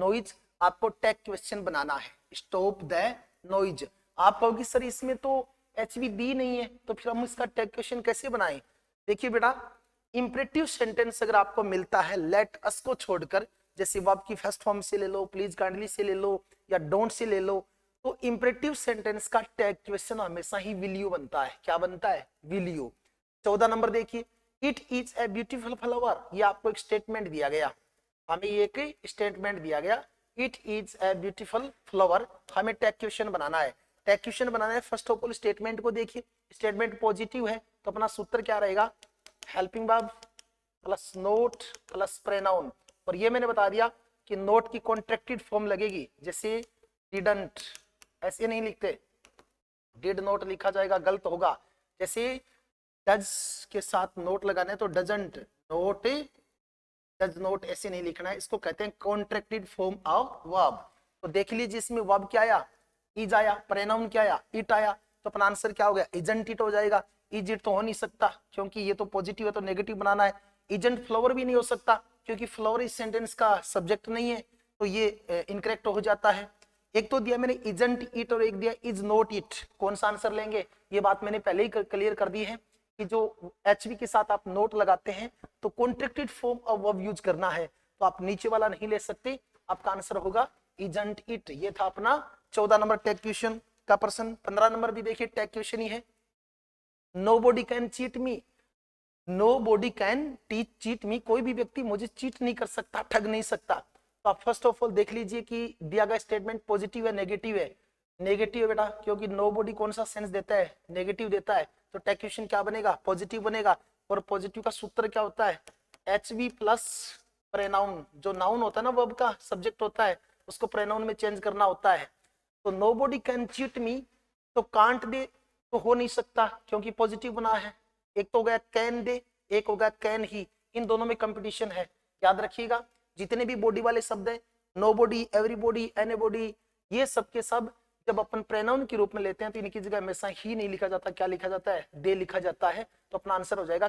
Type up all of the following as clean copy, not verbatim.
Noise आपको tag question बनाना है, stop the noise. आप कहोगे सर इसमें तो HV दी नहीं है, तो फिर हम इसका टैग क्वेश्चन कैसे बनाएं? देखिए बेटा, इंपरेटिव सेंटेंस अगर आपको मिलता है लेट अस को छोड़कर, जैसे वर्ब की फर्स्ट फॉर्म से ले लो, प्लीज काइंडली से ले लो या डोंट से ले लो, तो इंपरेटिव सेंटेंस का टैग क्वेश्चन हमेशा ही विल यू बनता है। क्या बनता है? Will you. 14 नंबर देखिए, it is a beautiful flower. ये आपको एक स्टेटमेंट दिया गया, हमें ये एक स्टेटमेंट दिया गया, it is a beautiful flower. हमें टैग क्वेश्चन बनाना है। टैग क्वेश्चन बनाना है, फर्स्ट ऑफ ऑल स्टेटमेंट को देखिए, स्टेटमेंट पॉजिटिव है तो अपना सूत्र क्या रहेगा? Helping verb plus note plus pronoun. और ये मैंने बता दिया कि नोट की कॉन्ट्रैक्टेड फॉर्म लगेगी, जैसे डिडंट, ऐसे नहीं लिखते, डिड नोट लिखा जाएगा, गलत होगा। जैसे डज के साथ नोट लगाना है तो डजंट नोट, डज नोट ऐसे नहीं लिखना है, इसको कहते हैं कॉन्ट्रैक्टेड फॉर्म ऑफ वर्ब। तो देख लीजिए इसमें वर्ब क्या आया? इज आया। प्रोनाउन क्या आया? इट आया। तो अपना आंसर क्या हो गया? इजंट इट हो जाएगा। इज इट तो हो नहीं सकता क्योंकि ये तो पॉजिटिव है, तो नेगेटिव बनाना है। इजंट फ्लावर भी नहीं हो सकता क्योंकि फ्लावर इस सेंटेंस का सब्जेक्ट नहीं है, तो ये इनकरेक्ट हो जाता है। एक तो दिया मैंने इजंट इट और एक दिया इज नॉट इट, कौन सा आंसर लेंगे? ये बात मैंने पहले ही क्लियर कर दी है कि जो HV के साथ आप नोट लगाते हैं तो contracted form of verb use करना है, तो आप नीचे वाला नहीं ले सकते। आपका आंसर होगा इजंट इट। ये था अपना 14 नंबर टैग क्वेश्चन का प्रश्न। 15 नंबर भी देखिए टैग क्वेश्चन ही है, nobody can cheat me. Nobody can cheat मी, कोई भी व्यक्ति मुझे चीट नहीं कर सकता, ठग नहीं सकता। तो आप फर्स्ट ऑफ ऑल देख लीजिए कि दिया गया स्टेटमेंट पॉजिटिव है नेगेटिव है? नेगेटिव है बेटा, क्योंकि नोबॉडी कौन सा सेंस देता है? नेगेटिव देता है। तो टैग क्वेश्चन क्या बनेगा? पॉजिटिव बनेगा। और पॉजिटिव का सूत्र क्या होता है? HV plus pronoun. जो नाउन होता है ना, वर्ब का सब्जेक्ट होता है, उसको प्रोनाउन में चेंज करना होता है। तो नोबॉडी कैन चीट मी, तो कांट दे तो हो नहीं सकता क्योंकि पॉजिटिव बना है। एक तो हो गया कैन दे, एक हो गया कैन ही, इन दोनों में कंपटीशन है। याद रखिएगा जितने भी बॉडी वाले शब्द है, नोबॉडी, एवरीबॉडी, एनीबॉडी, ये सब के सब जब अपन प्रोनाउन के रूप में लेते हैं तो इनकी जगह हमेशा ही नहीं लिखा जाता, क्या लिखा जाता है? दे लिखा जाता है। तो अपना आंसर हो जाएगा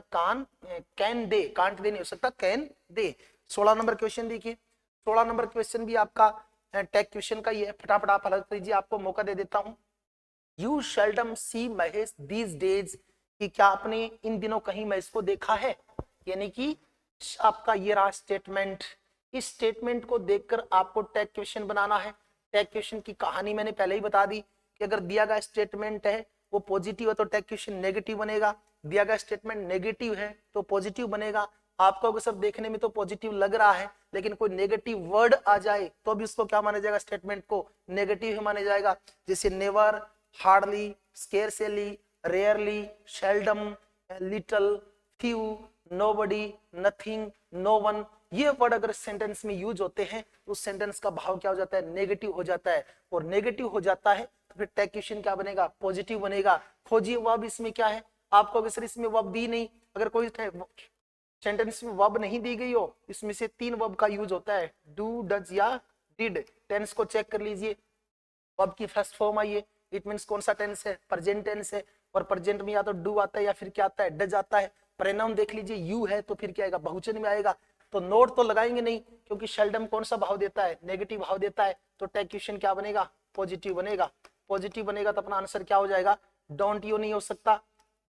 कैन दे। कांट दे नहीं हो सकता, कैन दे। 16 नंबर क्वेश्चन देखिए, 16 नंबर क्वेश्चन भी आपका टैग क्वेश्चन का ही है, फटाफट आप हल कीजिए, आपको मौका दे देता हूं। You seldom see Mahesh these days, कि क्या आपने इन दिनों कहीं महेश को देखा है? यानी कि आपका ये रहा स्टेटमेंट। इस स्टेटमेंट को देखकर आपको टैग क्वेश्चन बनाना है। टैग क्वेश्चन की कहानी मैंने पहले ही बता दी कि अगर दिया गया स्टेटमेंट है वो पॉजिटिव है तो टैग क्वेश्चन नेगेटिव बनेगा, दिया गया स्टेटमेंट नेगेटिव है तो पॉजिटिव बनेगा। आपको सब देखने में तो पॉजिटिव लग रहा है, लेकिन कोई नेगेटिव वर्ड आ जाए तो भी उसको क्या माना जाएगा? स्टेटमेंट को नेगेटिव ही माना जाएगा। जैसे never, hardly, scarcely, rarely, seldom, little, few, nobody, nothing, no one, ये वर्ड अगर सेंटेंस में यूज होते हैं तो उस सेंटेंस का भाव क्या हो जाता है? नेगेटिव हो जाता है। और नेगेटिव हो जाता है तो फिर टैग क्वेश्चन क्या बनेगा? पॉजिटिव बनेगा। खोजिए वर्ब इसमें क्या है? आपको अगर इसमें वर्ब दी नहीं, अगर कोई सेंटेंस में वर्ब नहीं दी गई हो, इसमें से 3 वर्ब का यूज होता है, डू, डज या डिड। टेंस को चेक कर लीजिए, वर्ब की फर्स्ट फॉर्म आई है, इट मींस कौन सा टेंस है? प्रेजेंट टेंस है। और प्रेजेंट में या तो डू आता है या फिर क्या आता है? डज आता है। प्रोनाउन देख लीजिए, यू है तो फिर क्या आएगा? बहुवचन में आएगा। तो नोट तो लगाएंगे नहीं क्योंकि शेल्डम कौन सा भाव देता है? नेगेटिव भाव देता है। तो टैग क्वेश्चन क्या बनेगा? पॉजिटिव बनेगा। पॉजिटिव बनेगा तो अपना आंसर क्या हो जाएगा? डोंट यू नहीं हो सकता,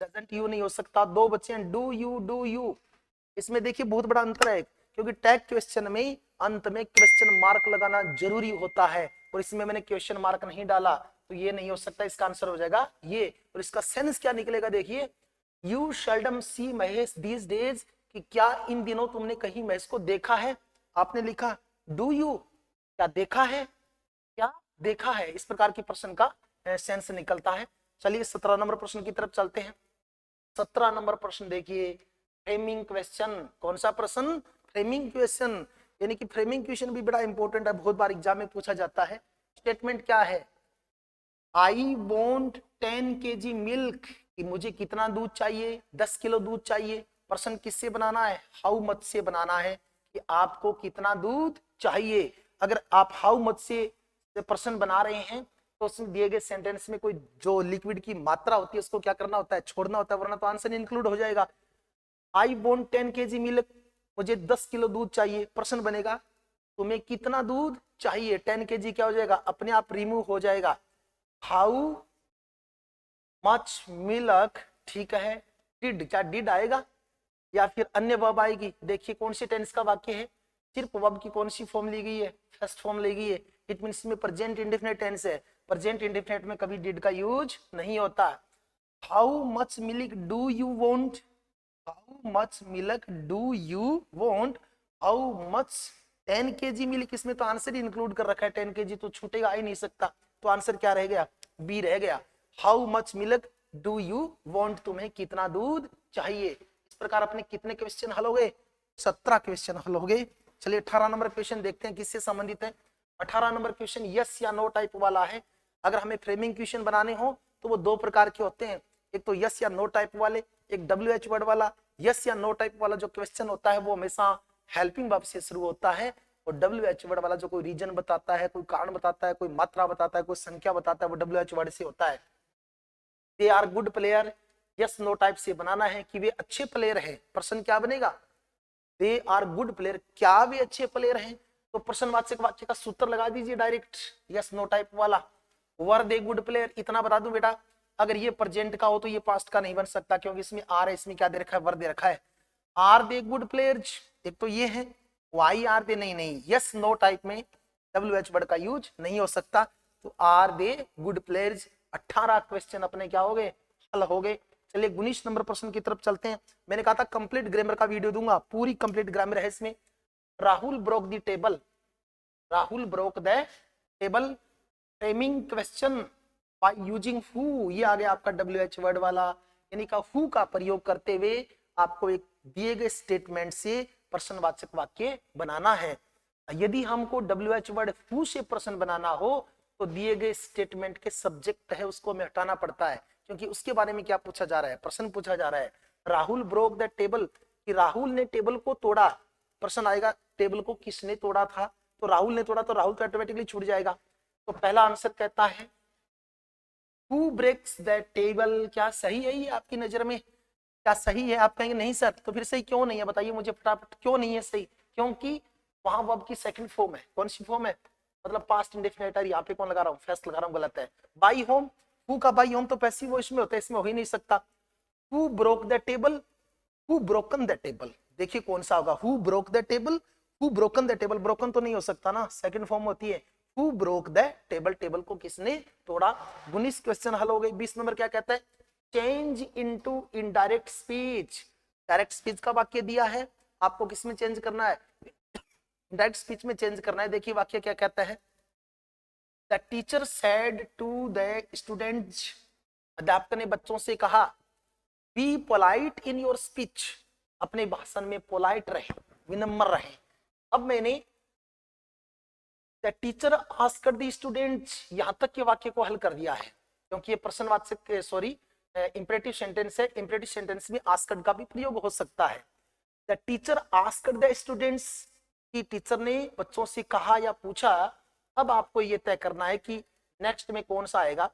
डजंट यू नहीं हो सकता। 2 बच्चे हैं, डू यू, डू यू। इसमें देखिए बहुत बड़ा अंतर है क्योंकि टैग क्वेश्चन में अंत में क्वेश्चन मार्क लगाना जरूरी होता है और इसमें मैंने क्वेश्चन मार्क नहीं डाला तो ये नहीं हो सकता। इसका आंसर हो जाएगा ये। और इसका सेंस क्या निकलेगा? देखिए, you seldom see Mahesh these days, कि क्या इन दिनों तुमने कहीं महेश को देखा है? आपने लिखा डू यू, क्या देखा है? क्या देखा है? इस प्रकार की प्रश्न का सेंस निकलता है। चलिए 17 नंबर प्रश्न की तरफ चलते हैं। 17 नंबर प्रश्न देखिए, फ्रेमिंग क्वेश्चन। कौन सा प्रश्न? Framing question. यानी कि फ्रेमिंग क्वेश्चन भी बड़ा इंपॉर्टेंट है, बहुत बार एग्जाम में पूछा जाता है। स्टेटमेंट क्या है? आई वॉन्ट 10 kg मिल्क, कि मुझे कितना दूध चाहिए? 10 किलो दूध चाहिए। प्रश्न किससे बनाना है? हाउ मच से बनाना है कि आपको कितना दूध चाहिए। अगर आप हाउ मच से प्रश्न बना रहे हैं तो उसमें दिए गए सेंटेंस में कोई जो लिक्विड की मात्रा होती है उसको क्या करना होता है? छोड़ना होता है, वरना तो आंसर इंक्लूड हो जाएगा। आई वॉन्ट 10 kg मिल्क, मुझे 10 किलो दूध चाहिए। प्रश्न बनेगा तुम्हें कितना दूध चाहिए, 10 kg क्या हो जाएगा, अपने आप रिमूव हो जाएगा। हाउ मच मिल्क, ठीक है, डिड, क्या डिड आएगा या फिर अन्य वर्ब आएगी। देखिए कौन सी टेंस का वाक्य है, सिर्फ वर्ब की कौन सी फॉर्म ली गई है, फर्स्ट फॉर्म ली गई है। इट मींस में प्रेजेंट इंडेफिनिट टेंस है, प्रेजेंट इंडेफिनिट में कभी डिड का यूज नहीं होता। How much milk do you want, how much milk do you want, how much 10 kg milk, इसमें तो आंसर ही इंक्लूड कर रखा है, 10 kg तो छूटेगा ही नहीं सकता, तो आंसर क्या रह गया, बी रह गया। How much milk do you want, तुम्हें कितना दूध चाहिए। इस प्रकार अपने कितने क्वेश्चन हल हो गए, 17 क्वेश्चन हल हो गए। चलिए 18 नंबर क्वेश्चन देखते हैं किससे संबंधित है। 18 नंबर क्वेश्चन यस या नो टाइप वाला है। अगर हमें फ्रेमिंग क्वेश्चन बनाने हो तो वो दो प्रकार के होते हैं, एक तो यस या नो टाइप वाले, एक WH वर्ड वाला। यस या नो टाइप वाला जो क्वेश्चन होता है वो हमेशा हेल्पिंग वर्ब से शुरू होता है, और WH वर्ड वाला जो कोई रीजन बताता है, कोई कारण बताता है, कोई मात्रा बताता है, कोई संख्या बताता है, वो WH वर्ड से होता है। They are good player, yes no type से बनाना है कि वे अच्छे प्लेयर हैं, प्रश्न क्या बनेगा, दे आर गुड प्लेयर, क्या वे अच्छे प्लेयर हैं, तो प्रश्नवाचक वाक्य का सूत्र लगा दीजिए डायरेक्ट, यस नो टाइप वाला। वर दे गुड प्लेयर, इतना बता दूं बेटा, अगर ये प्रेजेंट का हो तो ये पास्ट का नहीं बन सकता, क्योंकि इसमें आर है, इसमें क्या दे रखा है, वर दे रखा है। आर दे गुड प्लेयर्स, एक तो ये है, वाई आर दे नहीं, नहीं यस नो टाइप में WH वर्ड का यूज नहीं हो सकता, तो are they good players. 18 question अपने क्या हो गए, हल हो गए। चलिए 19 नंबर प्रश्न की तरफ चलते हैं। मैंने कहा था कंप्लीट ग्रामर का वीडियो दूंगा, पूरी कंप्लीट ग्रामर है इसमें। Rahul broke the table, Rahul broke the table, framing question by using who, ये आ गया आपका WH वर्ड वाला, यानी का हु का प्रयोग करते हुए आपको एक दिए गए स्टेटमेंट से प्रश्नवाचक वाक्य बनाना है। यदि हमको WH वर्ड हु से प्रश्न बनाना हो तो दिए गए स्टेटमेंट के सब्जेक्ट है उसको हमें हटाना पड़ता है, क्योंकि उसके बारे में क्या पूछा जा रहा है, प्रश्न पूछा जा रहा है। राहुल ब्रोक द टेबल, कि राहुल ने टेबल को तोड़ा, प्रश्न आएगा टेबल को किसने तोड़ा था, तो राहुल ने तोड़ा, तो राहुल तो ऑटोमेटिकली छूट जाएगा। तो पहला आंसर कहता है हु ब्रेक्स द टेबल, क्या सही है ये आपकी नजर में, क्या सही है, आप कहेंगे नहीं सर, तो फिर सही क्यों नहीं है, बताइए मुझे फटाफट, क्यों नहीं है सही, क्योंकि वहां वर्ब की सेकंड फॉर्म है, कौन सी फॉर्म है, मतलब पास्ट इंडेफिनिट है, यहाँ पे कौन लगा रहा हूँ, फेस्ट लगा रहा हूँ, गलत है। बाई होम, हु का बाई होम तो पैसिव वॉइस में होता है, इसमें हो ही नहीं सकता। Who broke the table, who broken the table, देखिए कौन सा होगा, who broke the table, who broken the table, broken तो नहीं हो सकता ना, सेकंड फॉर्म होती है who broke the table, table को किसने तोड़ा। 19 क्वेश्चन हल हो गए। 20 नंबर क्या कहता है, change into indirect speech, direct speech का वाक्य दिया है, आपको किसमें चेंज करना है, डायरेक्ट स्पीच में चेंज करना है। देखिए वाक्य क्या कहता है, the teacher said to the students, अध्यापक ने बच्चों से कहा, be polite in your speech, अपने भाषण में पोलाइट रहे, विनम्र रहे। अब मैंने the teacher asked the students, यहां तक के वाक्य को हल कर दिया है, क्योंकि ये प्रश्नवाचक सॉरी इंपरेटिव सेंटेंस है, इंपरेटिव सेंटेंस में आस्क्ड का भी प्रयोग हो सकता है। The teacher asked the students, की टीचर ने बच्चों से कहा या पूछा। अब आपको ये तय करना है कि नेक्स्ट में कौन सा आएगा,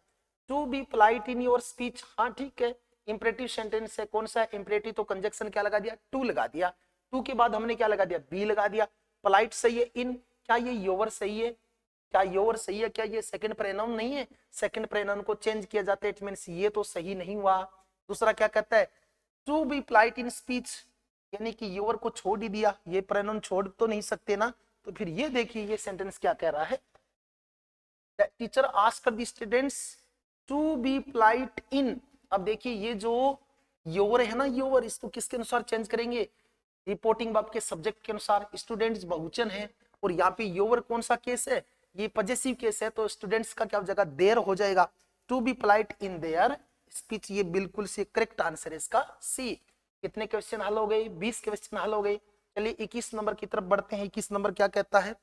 to be polite in your speech, हाँ ठीक है, इंपरेटिव सेंटेंस है, कौन सा है इंपरेटिव, तो कंजक्शन क्या लगा दिया, टू लगा दिया, टू के बाद हमने क्या लगा दिया, बी लगा दिया। पोलाइट सही है, इन, क्या ये योर सही है, क्या योर सही है, क्या ये सेकंड प्रोनाउन नहीं है, सेकंड प्रोनाउन को चेंज किया जाता है, इट मींस ये तो सही नहीं हुआ। दूसरा क्या कहता है, to be polite in speech, यानी कि योर को छोड़ ही दिया, ये प्रोनाउन छोड़ तो नहीं सकते ना, तो फिर ये देखिए ये सेंटेंस क्या कह रहा है, the teacher asked the students to be polite in. अब देखिए ये जो योर है ना, योर, इसको किसके अनुसार चेंज करेंगे, रिपोर्टिंग वर्ब के सब्जेक्ट के अनुसार। स्टूडेंट्स बहुवचन है और यहाँ पे योर कौन सा केस है, ये पॉजेसिव केस है, तो स्टूडेंट्स का क्या जगह देर हो जाएगा, to be polite in their speech, ये बिल्कुल से करेक्ट आंसर है इसका सी। कितने क्वेश्चन हल हो गए, 20 क्वेश्चन हल हो गए। चलिए 21 नंबर की तरफ बढ़ते हैं। 21 नंबर क्या कहता है,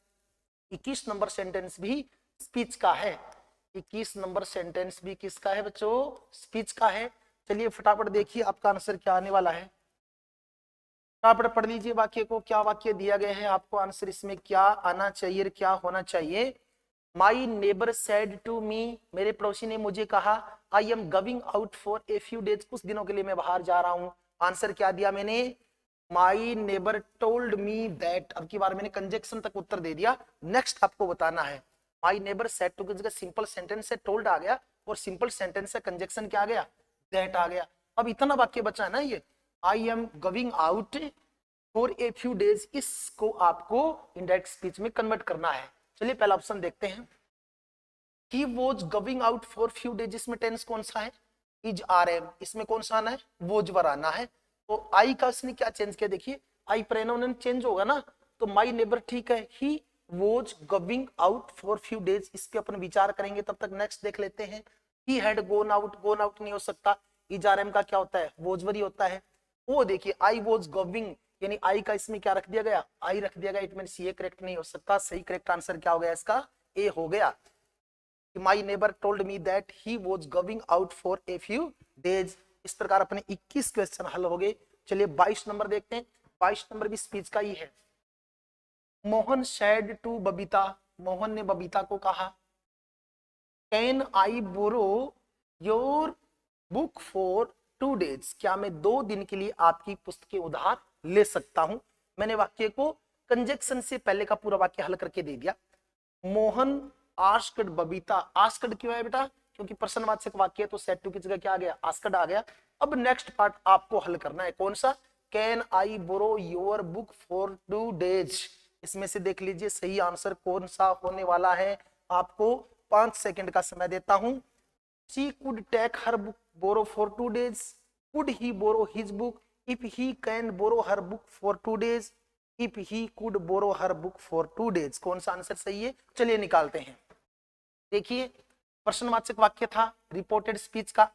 21 नंबर सेंटेंस भी स्पीच का है, 21 नंबर सेंटेंस भी किसका है बच्चों, स्पीच का है। चलिए फटाफट देखिए आपका आंसर क्या आने वाला है, फटाफट पढ़ लीजिए वाक्य को, क्या वाक्य दिया गया है आपको, आंसर इसमें क्या आना चाहिए, क्या होना चाहिए। My neighbour said to me, मेरे पड़ोसी ने मुझे कहा, I am going out for a few days, कुछ दिनों के लिए मैं बाहर जा रहा हूं। आंसर क्या दिया मैंने, my neighbour told me that, अब की बार मैंने कंजक्शन तक उत्तर दे दिया, नेक्स्ट आपको बताना है। माई नेबर सेड टू, की जगह सिंपल सेंटेंस से टोल्ड आ गया और सिंपल सेंटेंस से कंजक्शन क्या आ गया, दैट आ गया। अब इतना वाक्य बचा है ना ये, आई am going out for a few days, इसको आपको इनडायरेक्ट स्पीच में कन्वर्ट करना है। चलिए पहला ऑप्शन देखते हैं, he was going out for few days, इसमें टेंस कौन सा है, इज आर एम, इसमें कौन सा आना है, वॉज वर आना है। तो आई का उसने क्या चेंज किया, देखिए आई प्रोनाउन चेंज होगा ना, तो माई नेबर ठीक है, he was going out for few days, इस पे अपन विचार करेंगे, तब तक नेक्स्ट देख लेते हैं। He had gone out, gone out नहीं हो सकता, इज आर एम का क्या होता है, वॉज वर ही होता है। वो देखिए आई वॉज गोइंग, यानी आई का इसमें क्या रख दिया गया, आई रख दिया गया, इट मींस ये करेक्ट नहीं हो सकता, सही करेक्ट आंसर क्या हो गया इसका, ए हो गया। My neighbor told me that he was going out for a few days। इस प्रकार अपने 21 क्वेश्चन हल हो गए। चलिए 22 नंबर देखते हैं, 22 नंबर भी स्पीच का ही है। मोहन said to बबीता, मोहन ने बबीता को कहा, can I borrow your book for 2 days, क्या मैं 2 दिन के लिए आपकी पुस्तकें उधार ले सकता हूं। मैंने वाक्य को कंजक्शन से पहले का पूरा वाक्य हल करके दे दिया। मोहन आस्क्ड बबीता, आस्क्ड क्यों है बेटा, क्योंकि प्रश्नवाचक वाक्य है, तो सेड टू की जगह क्या आ गया, आस्क्ड आ गया। अब नेक्स्ट पार्ट आपको हल करना है, कौन सा, can I borrow your book for 2 days। इसमें से देख लीजिए सही आंसर कौन सा होने वाला है। आपको 5 सेकंड का समय देता हूं। She could take her book borrow for 2 days, could he borrow his book, if he can borrow her book for 2 days, if he could borrow her book for 2 days। कौन सा आंसर सही है, चलिए निकालते हैं। देखिए प्रश्नवाचक वाक्य था रिपोर्टेड स्पीच का,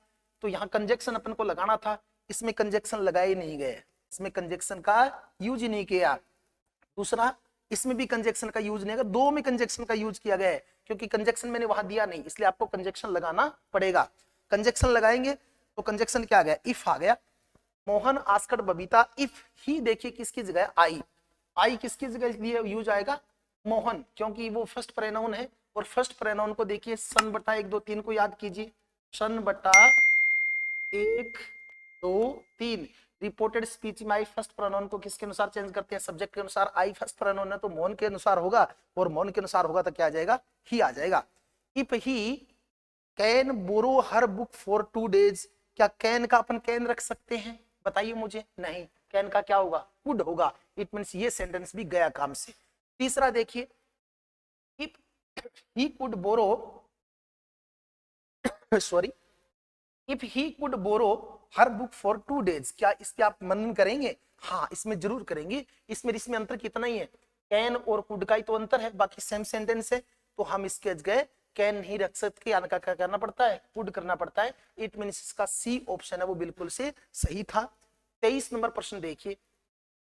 तो यहाँ कंजक्शन अपन को लगाना था, इसमें कंजक्शन लगाए नहीं गए, इसमें कंजक्शन का यूज ही नहीं किया। दूसरा इसमें भी कंजक्शन का यूज नहीं है, 2 में कंजक्शन का यूज किया गया है, क्योंकि कंजक्शन मैंने वहां दिया नहीं, इसलिए आपको कंजक्शन लगाना पड़ेगा। कंजक्शन लगाएंगे तो कंजक्शन क्या आ गया, इफ आ गया। Mohan asked Babita if he, देखिए किसकी जगह आई, आई किसकी जगह यूज आएगा, मोहन, क्योंकि वो फर्स्ट प्रोनाउन है, और फर्स्ट प्रोनाउन को देखिए सन बटा 1 2 3 को याद कीजिए, सन बटा 1 2 3। रिपोर्टेड स्पीच में आई फर्स्ट प्रोनाउन को किसके अनुसार चेंज करते हैं, सब्जेक्ट के अनुसार। आई फर्स्ट प्रोनाउन है तो मोहन के अनुसार होगा, और मोहन के अनुसार होगा तो क्या आ जाएगा, ही आ जाएगा। If he can borrow her book for 2 days, क्या कैन का अपन कैन रख सकते हैं, बताइए मुझे, नहीं, कैन का क्या होगा, कुड होगा। इट मींस ये सेंटेंस भी गया काम से। तीसरा देखिए, if he could borrow sorry if he could borrow her book for 2 days, क्या इस पे आप मनन करेंगे, हाँ इसमें जरूर करेंगे। इसमें अंतर कितना ही है, कैन और कुड का ही तो अंतर है, बाकी सेम सेंटेंस है, तो हम इसके जगह कैन नहीं रख सकते, यानी क्या करना पड़ता है, कुड करना पड़ता है। इट मींस इसका सी ऑप्शन है वो बिल्कुल से सही था। 23 नंबर प्रश्न देखिए,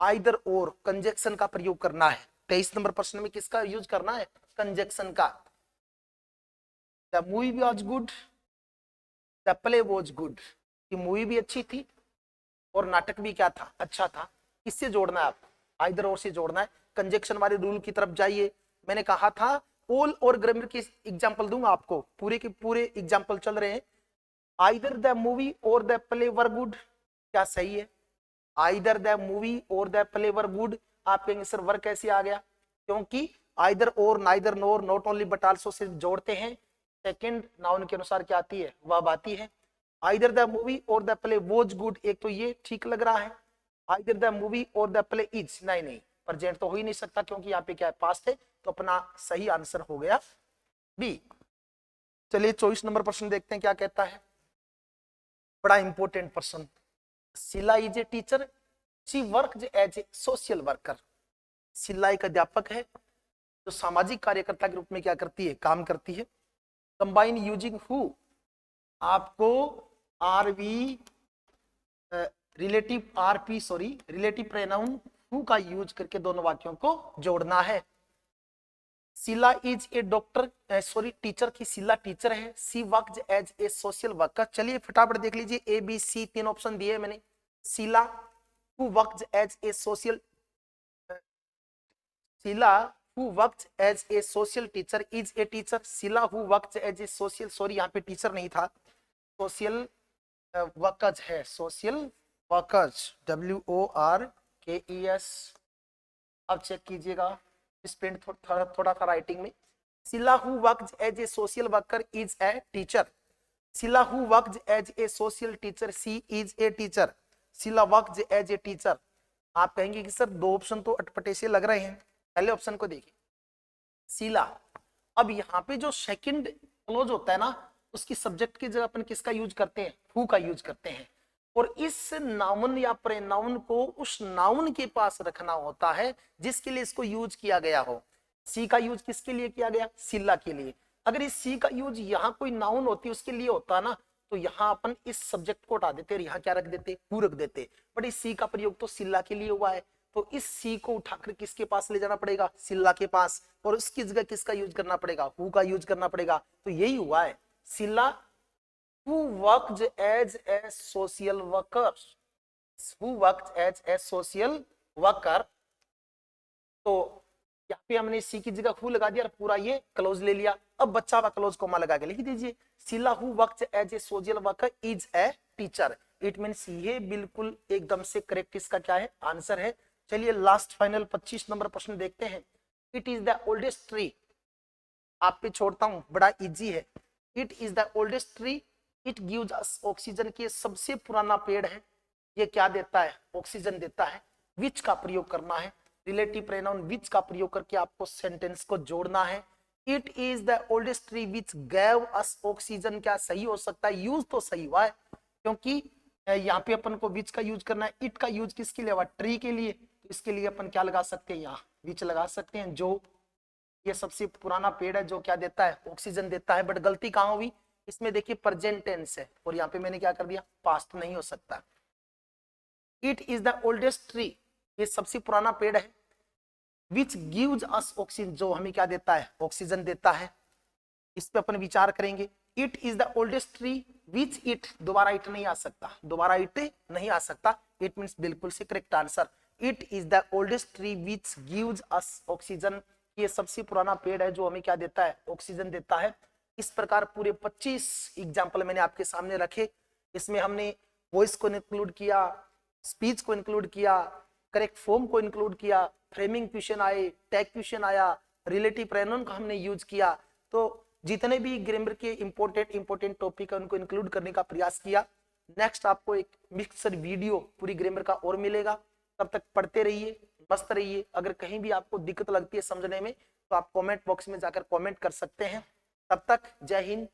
आइदर और कंजक्शन का प्रयोग करना है। 23 नंबर प्रश्न में किसका यूज करना है, कंजक्शन का। The movie was good, the play was good, कि मूवी भी अच्छी थी और नाटक भी क्या था, अच्छा था। इससे जोड़ना है आपको, आइदर और से जोड़ना है। कंजक्शन वाले रूल की तरफ जाइए, मैंने कहा था ऑल और ग्रामर की एग्जांपल दूंगा आपको, पूरे के पूरे एग्जांपल चल रहे हैं। आइदर द मूवी और द प्ले वर गुड, क्या सही है, आइदर द मूवी और द प्ले वर गुड। आप कहेंगे सर वर कैसे आ गया, क्योंकि आइदर और, neither NOR, not only but also say जोड़ते हैं, सेकंड नाउन के अनुसार क्या आती है, वर्ब आती है। आइदर द मूवी और द प्ले वॉज गुड, एक तो ये ठीक लग रहा है। आइदर द मूवी और द प्ले इज, नहीं प्रेजेंट तो हो ही नहीं सकता, क्योंकि यहाँ पे क्या है, पास्ट है, तो अपना सही आंसर हो गया बी। चलिए 24 नंबर प्रश्न देखते हैं क्या कहता है, बड़ा इंपॉर्टेंट प्रश्न। Sheela is a teacher, she worked as a social worker. Sheela एक अध्यापक है जो सामाजिक कार्यकर्ता के रूप में क्या करती है, काम करती है। कंबाइन यूजिंग हु, आपको RV relative RP sorry relative pronoun who का यूज करके दोनों वाक्यों को जोड़ना है। Sheela is a doctor sorry teacher की शीला टीचर है। She worked as a social worker. चलिए फटाफट देख लीजिए, ए बी सी 3 ऑप्शन दिए है मैंने। Sheela who worked as a social, Sheela who worked as a social teacher is a teacher। शीला who worked as a social, sorry यहाँ पे टीचर नहीं था, सोशल वर्कर्स है, सोशल वर्कर्स WORKERS KES। अब चेक कीजिएगा इस प्रिंट थोड़ा सा राइटिंग में। Sheela who works as a social worker is a teacher. Sheela who works as a social teacher, she is a teacher. Sheila works as a teacher. आप कहेंगे कि सर दो ऑप्शन तो अटपटे से लग रहे हैं, पहले ऑप्शन को देखिए शीला। अब यहाँ पे जो सेकंड क्लोज होता है ना, उसकी सब्जेक्ट की जगह अपन किसका यूज करते हैं, हु का यूज करते हैं। और इस नाउन या प्रोनाउन को उस नाउन के पास रखना होता है जिसके लिए इसको यूज किया गया हो। सी का यूज किसके लिए किया गया, शीला के लिए। अगर इस सी का यूज यहाँ कोई नाउन होती उसके लिए होता ना, तो यहाँ अपन इस सब्जेक्ट को हटा देते और यहाँ क्या रख देते, हु रख देते। बट इस सी का प्रयोग तो शीला के लिए हुआ है, तो इस सी को उठाकर किसके पास ले जाना पड़ेगा, शीला के पास। और उसकी जगह किसका यूज करना पड़ेगा, हु का यूज करना पड़ेगा। तो यही हुआ है, Sheila who worked as a social worker, who worked as a social worker। तो यहाँ पे हमने सी की जगह हु लगा दिया और पूरा ये क्लोज ले लिया। अब बच्चा का क्लोज कोमा लगा के लिख दीजिए, Sheela who worked as a social worker is a teacher. It means ये बिल्कुल एकदम से करेक्ट इसका क्या है, आंसर है। चलिए लास्ट फाइनल 25 नंबर प्रश्न देखते हैं। It is the oldest tree, आप पे छोड़ता हूं, बड़ा इजी है। It is the oldest tree, it gives us oxygen, के सबसे पुराना पेड़ है, ये क्या देता है, ऑक्सीजन देता है। विच का प्रयोग करना है, रिलेटिव प्रोनाउन विच का प्रयोग करके आपको सेंटेंस को जोड़ना है। It is the oldest tree which gave us oxygen, क्या सही हो सकता है, यूज तो सही हुआ है क्योंकि यहाँ पे अपन को विच का यूज करना है। इट का यूज किसके लिए हुआ, ट्री के लिए, तो इसके लिए अपन क्या लगा सकते हैं, यहाँ विच लगा सकते हैं। जो ये सबसे पुराना पेड़ है जो क्या देता है, ऑक्सीजन देता है। बट गलती कहाँ हुई, इसमें देखिए प्रेजेंट टेंस है और यहाँ पे मैंने क्या कर दिया, पास्ट नहीं हो सकता। It is the oldest tree, ये सबसे पुराना पेड़ है। विच गिव्स अस ऑक्सीजन, जो हमें क्या देता है, ऑक्सीजन देता है। इस पे अपन विचार करेंगे। It is the oldest tree which it, दोबारा इट नहीं आ सकता, दोबारा इट नहीं आ सकता। इट मीन्स बिल्कुल से correct answer. It is the oldest tree which gives us oxygen, ये सबसे पुराना पेड़ है जो हमें क्या देता है, ऑक्सीजन देता है। इस प्रकार पूरे 25 एग्जाम्पल मैंने आपके सामने रखे। इसमें हमने वॉइस को इंक्लूड किया, स्पीच को इंक्लूड किया, करेक्ट फॉर्म को इंक्लूड किया, फ्रेमिंग क्वेश्चन आए, टैग क्वेश्चन आया, रिलेटिव प्रोनाउन को हमने यूज किया। तो जितने भी ग्रामर के इंपॉर्टेंट टॉपिक है उनको इंक्लूड करने का प्रयास किया। नेक्स्ट आपको एक मिक्सर वीडियो पूरी ग्रामर का और मिलेगा। तब तक पढ़ते रहिए, मस्त रहिए। अगर कहीं भी आपको दिक्कत लगती है समझने में तो आप कमेंट बॉक्स में जाकर कमेंट कर सकते हैं। तब तक जय हिंद,